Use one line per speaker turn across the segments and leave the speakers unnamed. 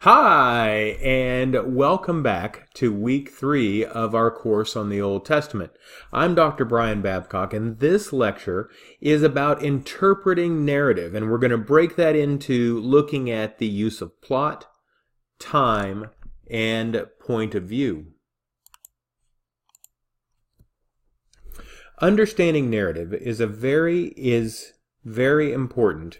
Hi, and welcome back to week 3 of our course on the Old Testament. I'm Dr. Brian Babcock, and this lecture is about interpreting narrative, and we're going to break that into looking at the use of plot, time, and point of view. Understanding narrative is very important,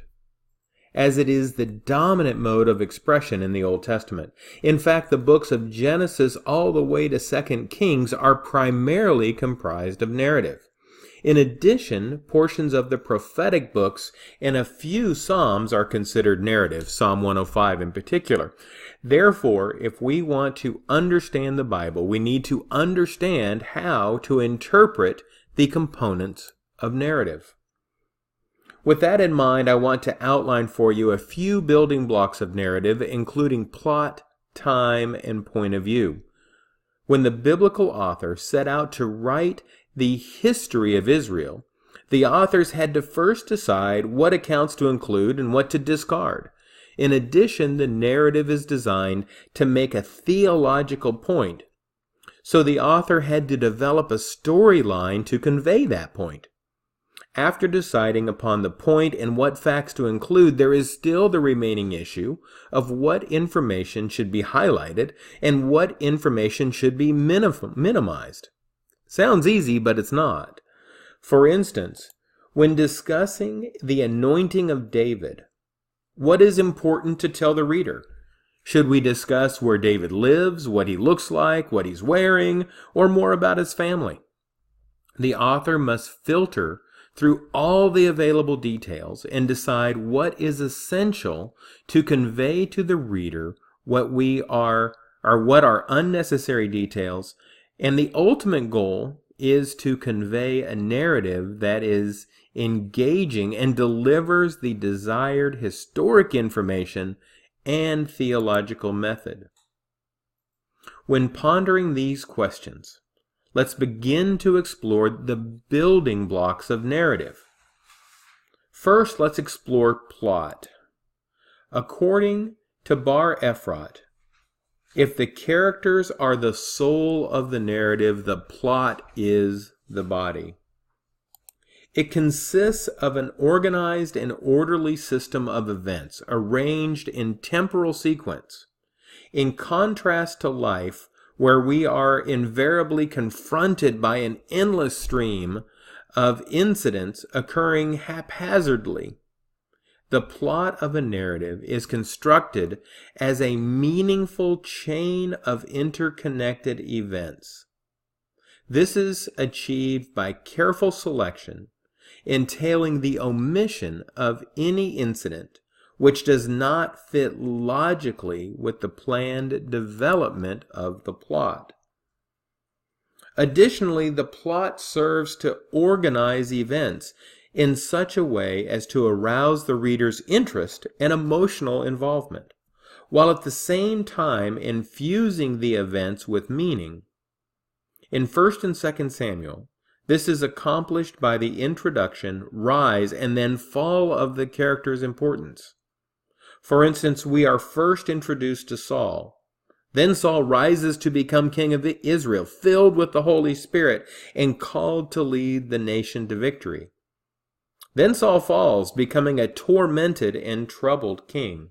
as it is the dominant mode of expression in the Old Testament. In fact, the books of Genesis all the way to 2 Kings are primarily comprised of narrative. In addition, portions of the prophetic books and a few Psalms are considered narrative, Psalm 105 in particular. Therefore, if we want to understand the Bible, we need to understand how to interpret the components of narrative. With that in mind, I want to outline for you a few building blocks of narrative, including plot, time, and point of view. When the biblical author set out to write the history of Israel, the authors had to first decide what accounts to include and what to discard. In addition, the narrative is designed to make a theological point, so the author had to develop a storyline to convey that point. After deciding upon the point and what facts to include, there is still the remaining issue of what information should be highlighted and what information should be minimized. Sounds easy, but it's not. For instance, when discussing the anointing of David, what is important to tell the reader? Should we discuss where David lives, what he looks like, what he's wearing, or more about his family? The author must filter through all the available details and decide what is essential to convey to the reader what are unnecessary details, and the ultimate goal is to convey a narrative that is engaging and delivers the desired historic information and theological method. When pondering these questions, let's begin to explore the building blocks of narrative. First, let's explore plot. According to Bar Ephrat, if the characters are the soul of the narrative, the plot is the body. It consists of an organized and orderly system of events arranged in temporal sequence. In contrast to life, where we are invariably confronted by an endless stream of incidents occurring haphazardly, the plot of a narrative is constructed as a meaningful chain of interconnected events. This is achieved by careful selection, entailing the omission of any incident which does not fit logically with the planned development of the plot. Additionally, the plot serves to organize events in such a way as to arouse the reader's interest and emotional involvement, while at the same time infusing the events with meaning. In 1 and 2 Samuel, this is accomplished by the introduction, rise, and then fall of the character's importance. For instance, we are first introduced to Saul. Then Saul rises to become king of Israel, filled with the Holy Spirit, and called to lead the nation to victory. Then Saul falls, becoming a tormented and troubled king.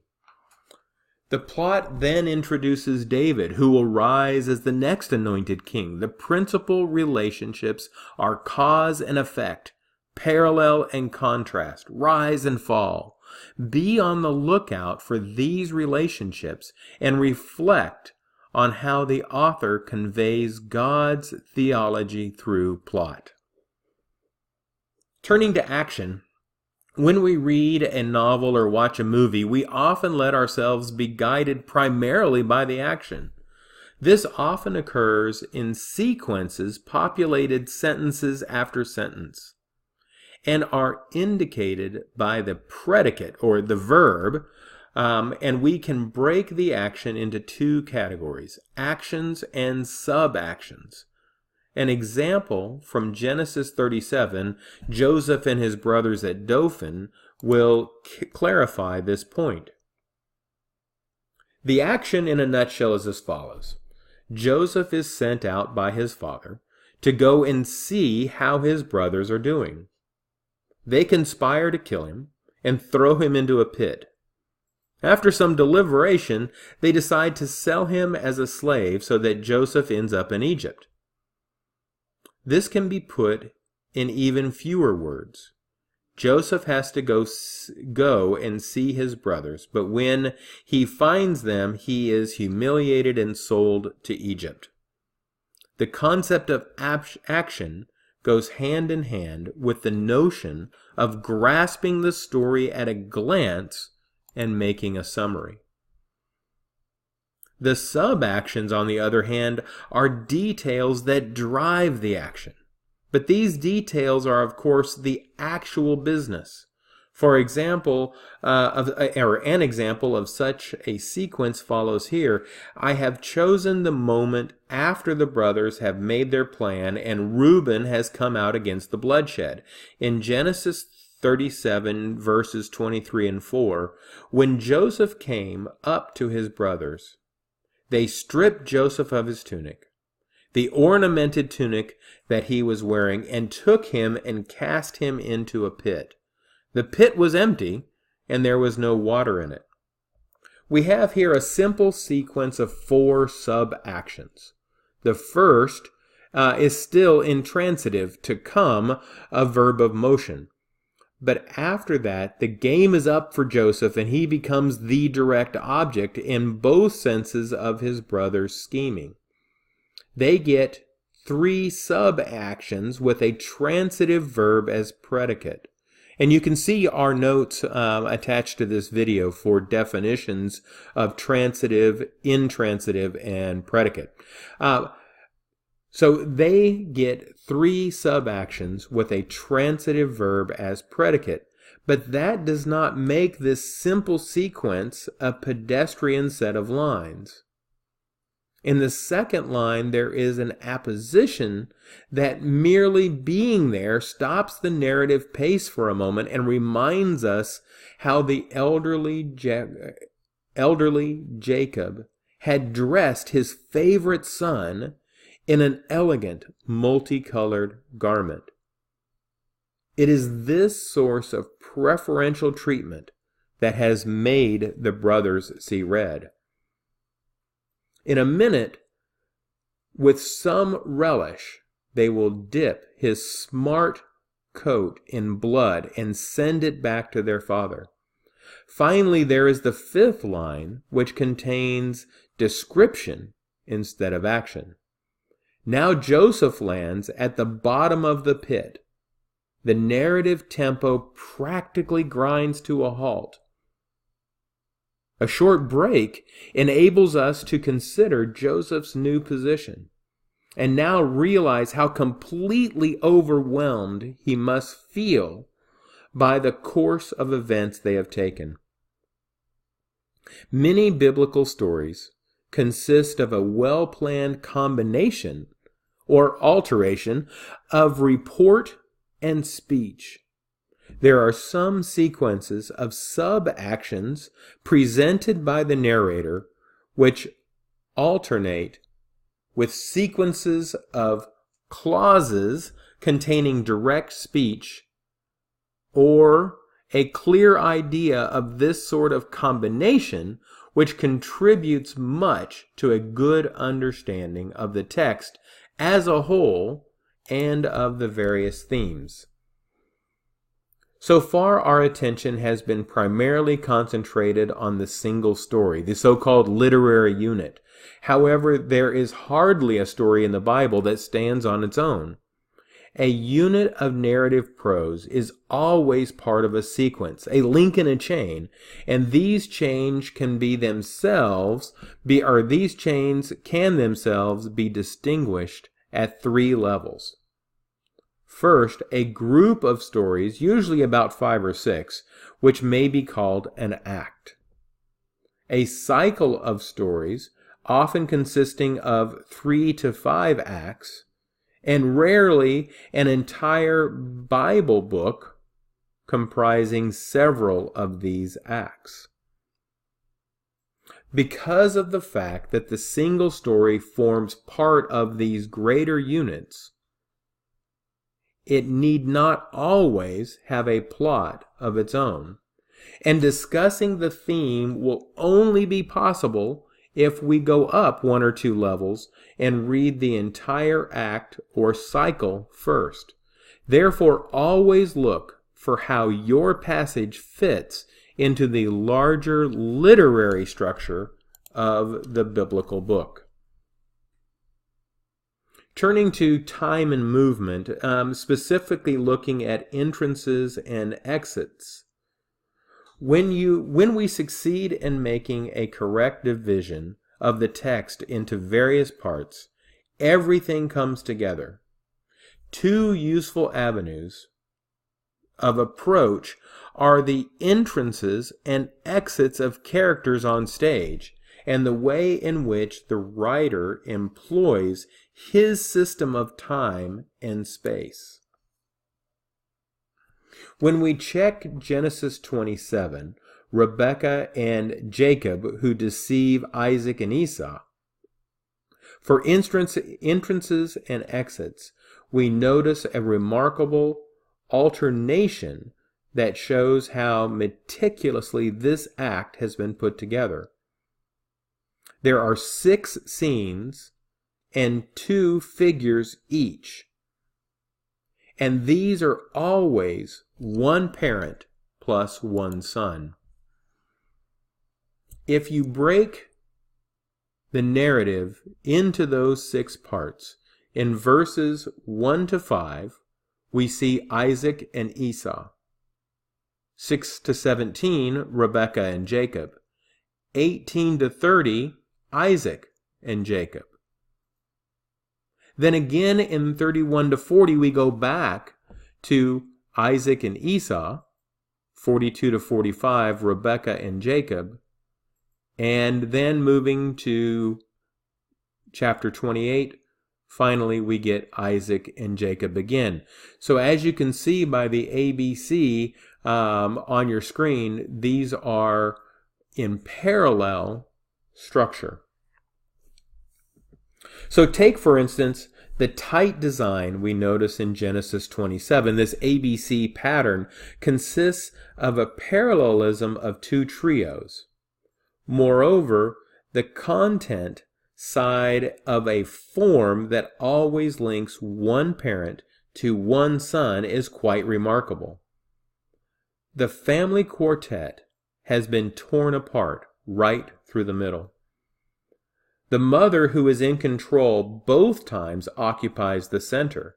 The plot then introduces David, who will rise as the next anointed king. The principal relationships are cause and effect, parallel and contrast, rise and fall. Be on the lookout for these relationships and reflect on how the author conveys God's theology through plot. Turning to action, when we read a novel or watch a movie, we often let ourselves be guided primarily by the action. This often occurs in sequences populated sentences after sentence, and are indicated by the predicate or the verb, and we can break the action into two categories, actions and sub-actions. An example from Genesis 37, Joseph and his brothers at Dothan, will clarify this point. The action in a nutshell is as follows. Joseph is sent out by his father to go and see how his brothers are doing. They conspire to kill him and throw him into a pit. After some deliberation, they decide to sell him as a slave so that Joseph ends up in Egypt. This can be put in even fewer words. Joseph has to go and see his brothers, but when he finds them, he is humiliated and sold to Egypt. The concept of action goes hand in hand with the notion of grasping the story at a glance and making a summary. The sub-actions, on the other hand, are details that drive the action. But these details are, of course, the actual business. For example, an example of such a sequence follows here. I have chosen the moment after the brothers have made their plan and Reuben has come out against the bloodshed. In Genesis 37, verses 23 and 4, when Joseph came up to his brothers, they stripped Joseph of his tunic, the ornamented tunic that he was wearing, and took him and cast him into a pit. The pit was empty, and there was no water in it. We have here a simple sequence of 4 sub-actions. The first is still intransitive, to come, a verb of motion. But after that, the game is up for Joseph, and he becomes the direct object in both senses of his brother's scheming. They get 3 sub-actions with a transitive verb as predicate. And you can see our notes attached to this video for definitions of transitive, intransitive, and predicate. So they get 3 sub-actions with a transitive verb as predicate. But that does not make this simple sequence a pedestrian set of lines. In the second line, there is an apposition that merely being there stops the narrative pace for a moment and reminds us how the elderly Jacob had dressed his favorite son in an elegant, multicolored garment. It is this source of preferential treatment that has made the brothers see red. In a minute, with some relish, they will dip his smart coat in blood and send it back to their father. Finally, there is the 5th line, which contains description instead of action. Now Joseph lands at the bottom of the pit. The narrative tempo practically grinds to a halt. A short break enables us to consider Joseph's new position and now realize how completely overwhelmed he must feel by the course of events they have taken. Many biblical stories consist of a well-planned combination or alteration of report and speech. There are some sequences of sub-actions presented by the narrator which alternate with sequences of clauses containing direct speech, or a clear idea of this sort of combination which contributes much to a good understanding of the text as a whole and of the various themes. So far, our attention has been primarily concentrated on the single story, the so-called literary unit. However, there is hardly a story in the Bible that stands on its own. A unit of narrative prose is always part of a sequence, a link in a chain, and these chains can themselves be distinguished at 3 levels. First, a group of stories, usually about 5 or 6, which may be called an act. A cycle of stories, often consisting of 3 to 5 acts, and rarely an entire Bible book comprising several of these acts. Because of the fact that the single story forms part of these greater units, it need not always have a plot of its own. And discussing the theme will only be possible if we go up one or two levels and read the entire act or cycle first. Therefore, always look for how your passage fits into the larger literary structure of the biblical book. Turning to time and movement, specifically looking at entrances and exits. When we succeed in making a correct division of the text into various parts, everything comes together. Two useful avenues of approach are the entrances and exits of characters on stage, and the way in which the writer employs his system of time and space. When we check Genesis 27, Rebekah and Jacob who deceive Isaac and Esau, for entrances and exits, we notice a remarkable alternation that shows how meticulously this act has been put together. There are 6 scenes and 2 figures each, and these are always one parent plus one son. If you break the narrative into those 6 parts, in verses 1 to 5, we see Isaac and Esau. 6 to 17, Rebekah and Jacob. 18 to 30, Isaac and Jacob. Then again in 31 to 40, we go back to Isaac and Esau. 42 to 45, Rebekah and Jacob. And then moving to chapter 28, finally we get Isaac and Jacob again. So as you can see by the ABC on your screen, these are in parallel structure. So take, for instance, the tight design we notice in Genesis 27. This ABC pattern consists of a parallelism of 2 trios. Moreover, the content side of a form that always links one parent to one son is quite remarkable. The family quartet has been torn apart right through the middle. The mother who is in control both times occupies the center,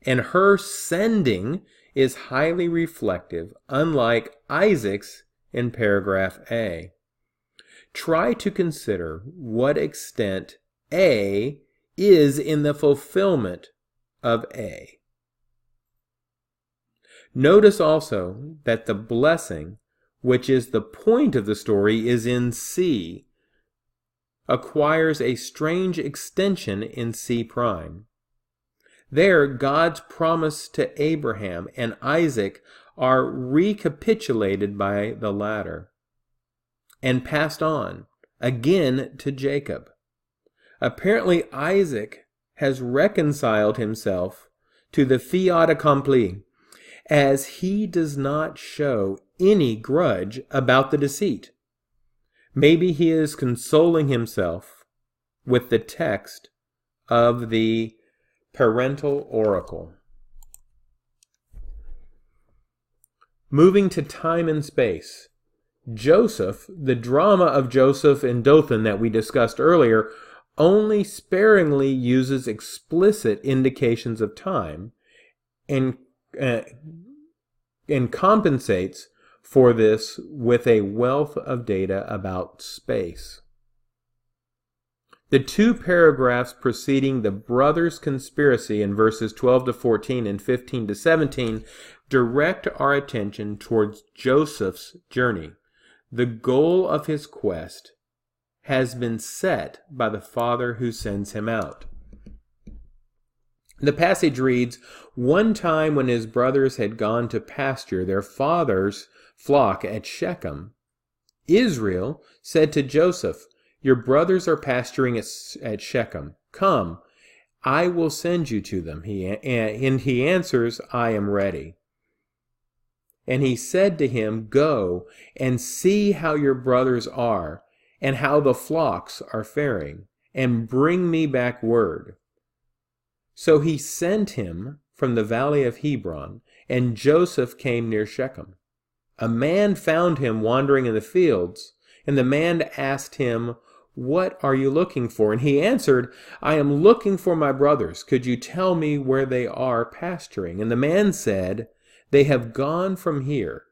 and her sending is highly reflective, unlike Isaac's in paragraph A. Try to consider what extent A is in the fulfillment of A. Notice also that the blessing, which is the point of the story, is in C, acquires a strange extension in C prime. There, God's promise to Abraham and Isaac are recapitulated by the latter and passed on again to Jacob. Apparently, Isaac has reconciled himself to the fait accompli, as he does not show any grudge about the deceit. Maybe he is consoling himself with the text of the parental oracle. Moving to time and space, Joseph, the drama of Joseph and Dothan that we discussed earlier, only sparingly uses explicit indications of time and compensates for this with a wealth of data about space. The 2 paragraphs preceding the brothers' conspiracy in verses 12 to 14 and 15 to 17 direct our attention towards Joseph's journey. The goal of his quest has been set by the father who sends him out. The passage reads, "One time when his brothers had gone to pasture their father's flock at Shechem, Israel said to Joseph, Your brothers are pasturing at Shechem. Come, I will send you to them. And he answers, I am ready. And he said to him, Go and see how your brothers are, and how the flocks are faring, and bring me back word. So he sent him from the valley of Hebron, and Joseph came near Shechem. A man found him wandering in the fields, and the man asked him, What are you looking for? And he answered, I am looking for my brothers. Could you tell me where they are pasturing? And the man said, They have gone from here.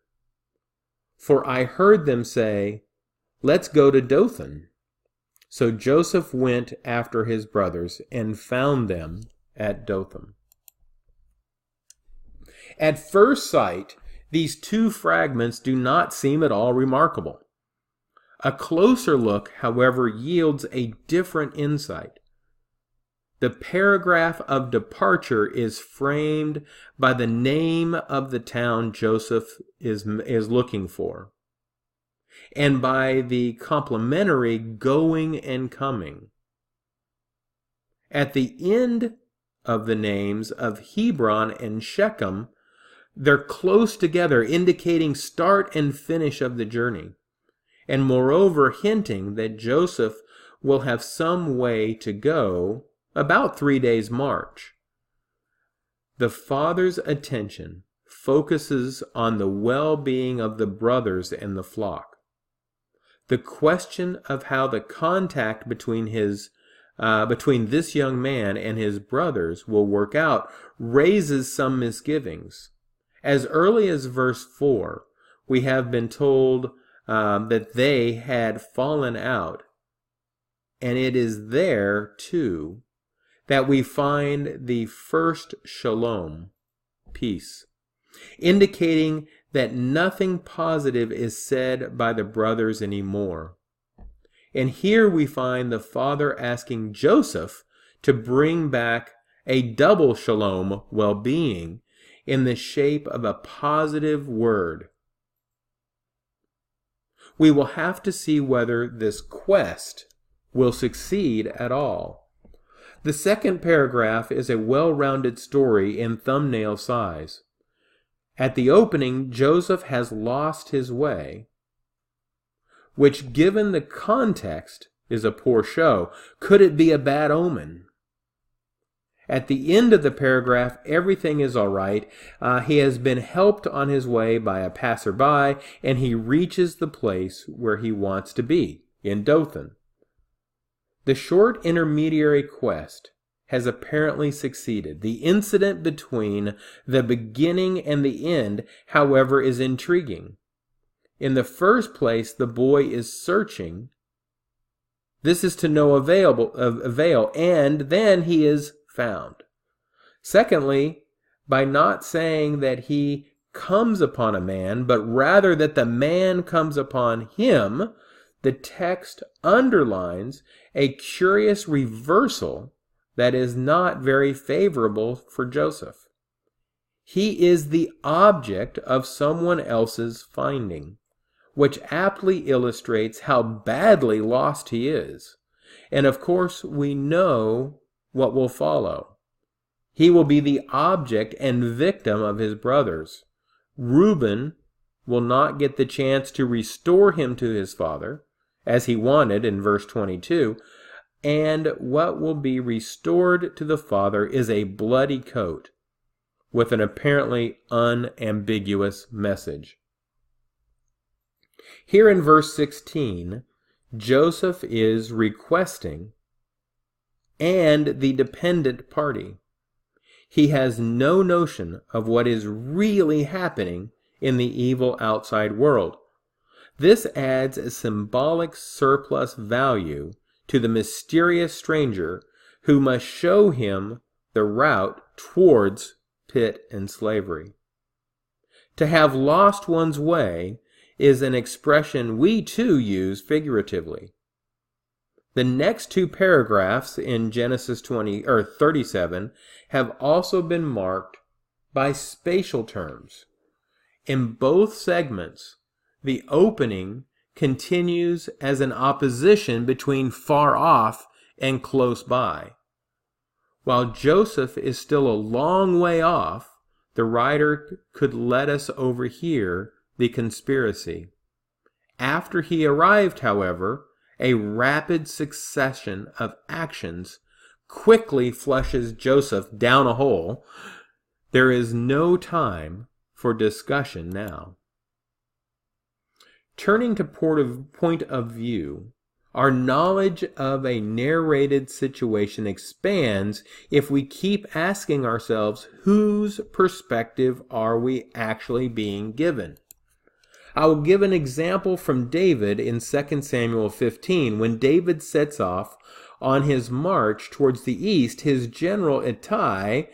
For I heard them say, Let's go to Dothan. So Joseph went after his brothers and found them at Dothan. At first sight, these two fragments do not seem at all remarkable. A closer look, however, yields a different insight. The paragraph of departure is framed by the name of the town Joseph is looking for, and by the complementary going and coming. At the end of the names of Hebron and Shechem, they're close together, indicating start and finish of the journey, and moreover hinting that Joseph will have some way to go, about 3 days' march. The father's attention focuses on the well-being of the brothers and the flock. The question of how the contact between this young man and his brothers will work out raises some misgivings. As early as verse 4, we have been told that they had fallen out, and it is there, too, that we find the first shalom, peace, indicating that nothing positive is said by the brothers anymore. And here we find the father asking Joseph to bring back a double shalom, well-being, in the shape of a positive word. We will have to see whether this quest will succeed at all. The second paragraph is a well-rounded story in thumbnail size. At the opening, Joseph has lost his way, which, given the context, is a poor show. Could it be a bad omen? At the end of the paragraph, everything is all right. He has been helped on his way by a passerby, and he reaches the place where he wants to be, in Dothan. The short intermediary quest has apparently succeeded. The incident between the beginning and the end, however, is intriguing. In the first place, the boy is searching. This is to no avail, and then he is found. Secondly, by not saying that he comes upon a man, but rather that the man comes upon him, the text underlines a curious reversal that is not very favorable for Joseph. He is the object of someone else's finding, which aptly illustrates how badly lost he is. And of course, we know what will follow. He will be the object and victim of his brothers. Reuben will not get the chance to restore him to his father, as he wanted in verse 22, and what will be restored to the father is a bloody coat, with an apparently unambiguous message. Here in verse 16, Joseph is requesting and the dependent party. He has no notion of what is really happening in the evil outside world. This adds a symbolic surplus value to the mysterious stranger who must show him the route towards pit and slavery. To have lost one's way is an expression we too use figuratively. The next two paragraphs in Genesis 37 have also been marked by spatial terms. In both segments, the opening continues as an opposition between far off and close by. While Joseph is still a long way off, the writer could let us overhear the conspiracy. After he arrived, however, a rapid succession of actions quickly flushes Joseph down a hole. There is no time for discussion now. Turning to point of view, our knowledge of a narrated situation expands if we keep asking ourselves, whose perspective are we actually being given? I will give an example from David in 2 Samuel 15. When David sets off on his march towards the east, his general Ittai,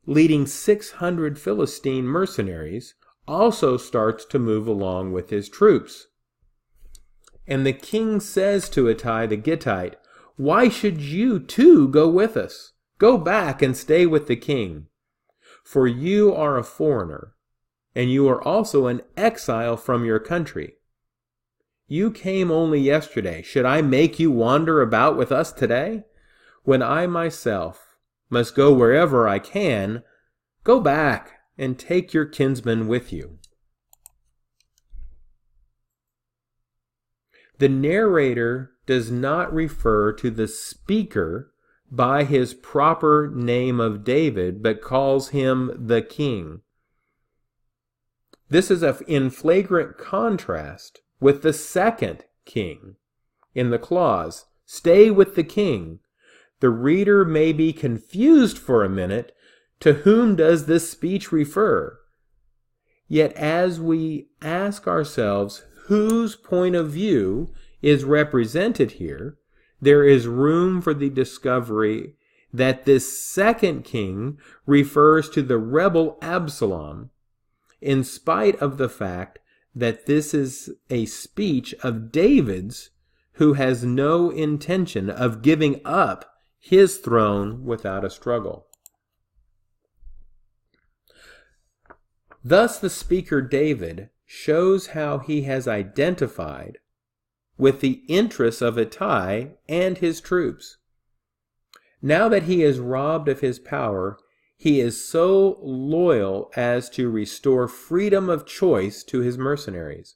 leading 600 Philistine mercenaries, also starts to move along with his troops. And the king says to Ittai the Gittite, "Why should you too go with us? Go back and stay with the king. For you are a foreigner, and you are also an exile from your country. You came only yesterday. Should I make you wander about with us today? When I myself must go wherever I can, go back and take your kinsman with you." The narrator does not refer to the speaker by his proper name of David, but calls him the king. This is in flagrant contrast with the second king. In the clause, "Stay with the king," the reader may be confused for a minute. To whom does this speech refer? Yet as we ask ourselves whose point of view is represented here, there is room for the discovery that this second king refers to the rebel Absalom, in spite of the fact that this is a speech of David's, who has no intention of giving up his throne without a struggle. Thus the speaker David shows how he has identified with the interests of Ittai and his troops. Now that he is robbed of his power, he is so loyal as to restore freedom of choice to his mercenaries.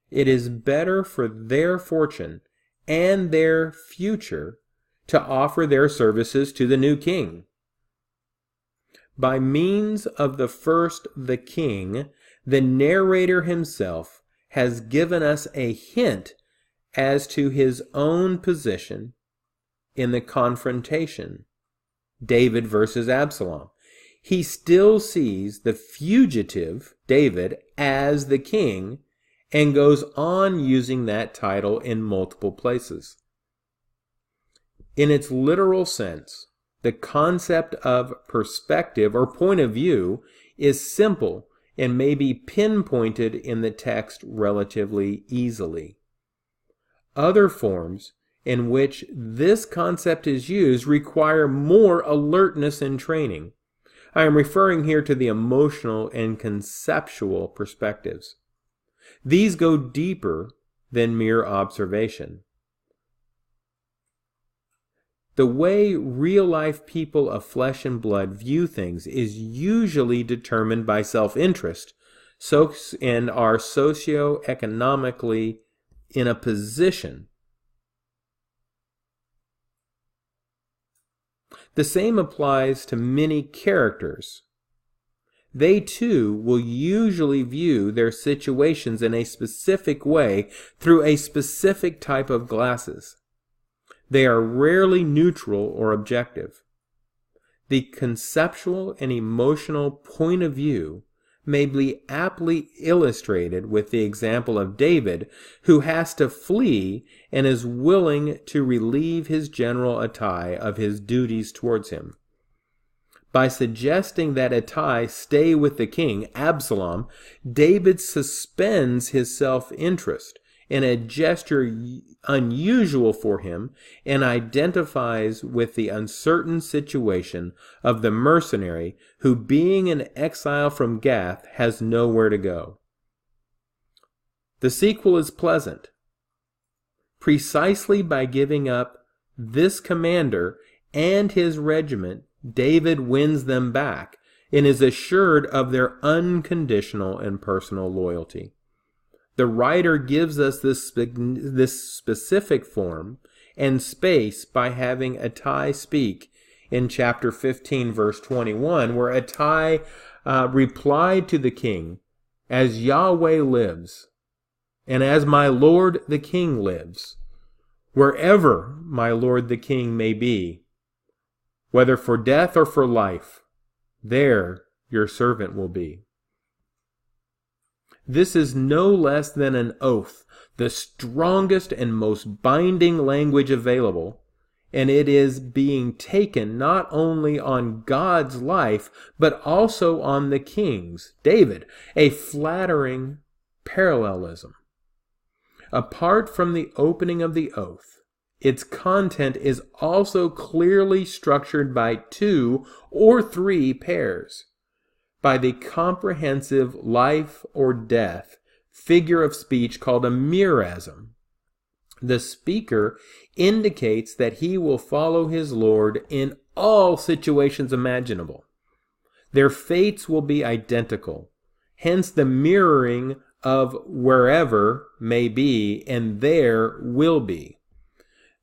It is better for their fortune and their future to offer their services to the new king. By means of the first, the king, the narrator himself has given us a hint as to his own position in the confrontation, David versus Absalom. He still sees the fugitive, David, as the king, and goes on using that title in multiple places. In its literal sense, the concept of perspective or point of view is simple and may be pinpointed in the text relatively easily. Other forms in which this concept is used require more alertness and training. I am referring here to the emotional and conceptual perspectives. These go deeper than mere observation. The way real-life people of flesh and blood view things is usually determined by self-interest, and are socioeconomically in a position. The same applies to many characters. They too will usually view their situations in a specific way through a specific type of glasses. They are rarely neutral or objective. The conceptual and emotional point of view may be aptly illustrated with the example of David, who has to flee and is willing to relieve his general Ittai of his duties towards him. By suggesting that Ittai stay with the king, Absalom, David suspends his self-interest in a gesture unusual for him, and identifies with the uncertain situation of the mercenary who, being in exile from Gath, has nowhere to go. The sequel is pleasant. Precisely by giving up this commander and his regiment, David wins them back and is assured of their unconditional and personal loyalty. The writer gives us this specific form and space by having Ittai speak in chapter 15, verse 21, where Ittai replied to the king, "As Yahweh lives, and as my lord the king lives, wherever my lord the king may be, whether for death or for life, there your servant will be." This is no less than an oath, the strongest and most binding language available, and it is being taken not only on God's life, but also on the king's, David, a flattering parallelism. Apart from the opening of the oath, its content is also clearly structured by 2 or 3 pairs. By the comprehensive life or death figure of speech called a merism. The speaker indicates that he will follow his Lord in all situations imaginable. Their fates will be identical, hence the mirroring of wherever may be and there will be.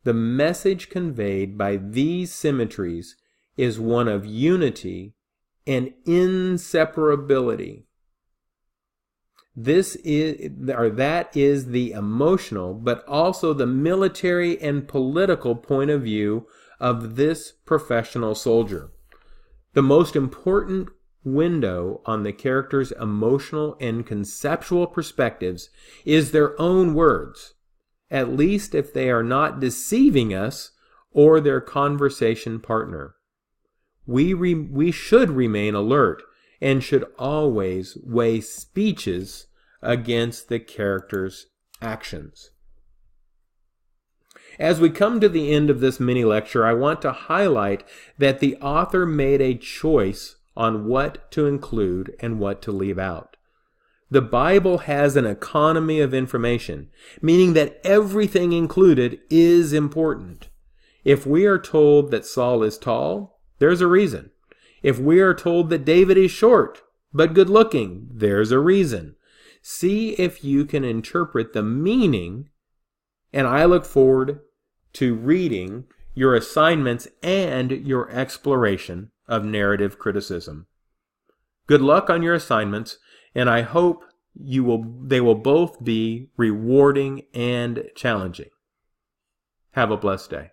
The message conveyed by these symmetries is one of unity and inseparability. That is the emotional, but also the military and political point of view of this professional soldier. The most important window on the character's emotional and conceptual perspectives is their own words, at least if they are not deceiving us or their conversation partner. We should remain alert and should always weigh speeches against the character's actions. As we come to the end of this mini lecture, I want to highlight that the author made a choice on what to include and what to leave out. The Bible has an economy of information, meaning that everything included is important. If we are told that Saul is tall, there's a reason. If we are told that David is short but good looking, there's a reason. See if you can interpret the meaning, and I look forward to reading your assignments and your exploration of narrative criticism. Good luck on your assignments, and I hope they will both be rewarding and challenging. Have a blessed day.